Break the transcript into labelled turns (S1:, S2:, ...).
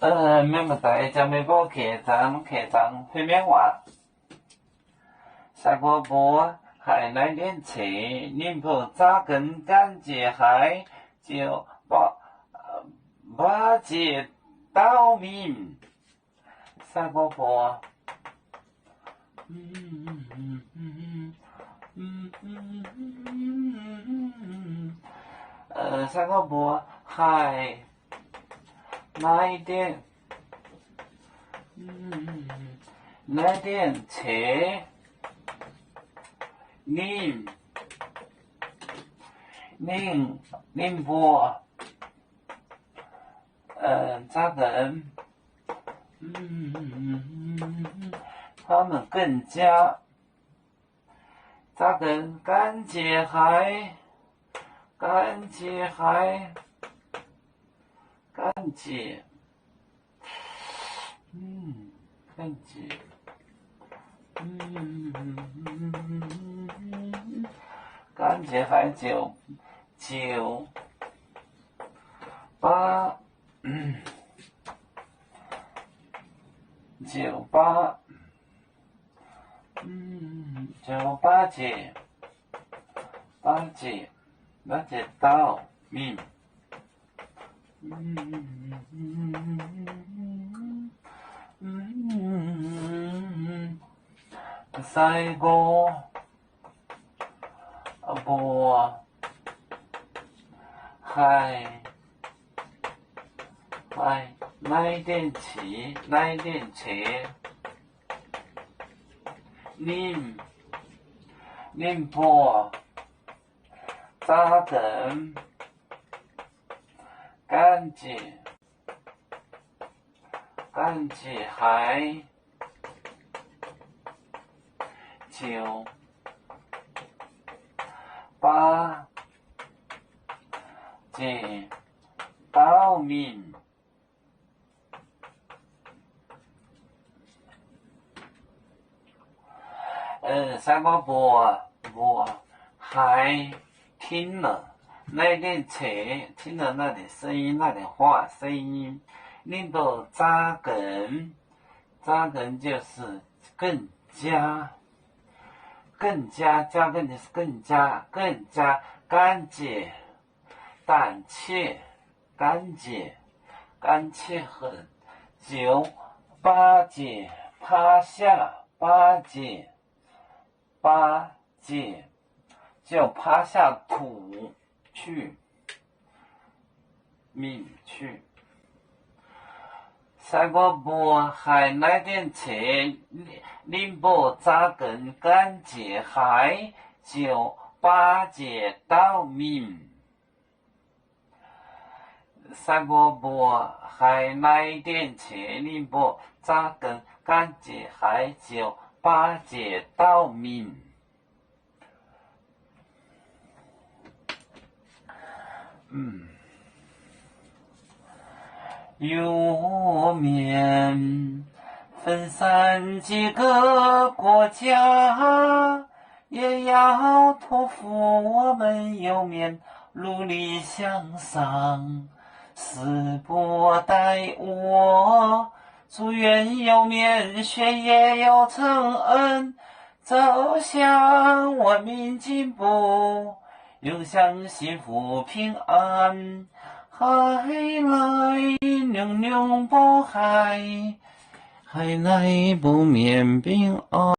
S1: 免么在将没包客栈会免话。赛过波还来点车，您不扎根赶节嗨，就巴结岛民。赛过波，赛过波还来点，来点车。宁波，扎根，他们更加扎根赶节嗨，赶节，赶节还998，9节岛民。赛过波还来点气，来点车。宁波扎根赶节嗨，998节岛民。赛过波还听了那点车，听了那点声音，那点话声音。令到扎根就是更加扎根就是更加干净胆怯干净很998节趴下8节就趴下土去命去。赛过波还来点车，宁波扎根赶节嗨，998节岛民。赛过波还来点车，宁波扎根赶节嗨，998节岛民。有面分散几个国家，也要托付我们有面努力向上。时不待我，祝愿有面学业有成恩，走向文明进步，永享幸福平安。海来娘娘不海，海来不免平安。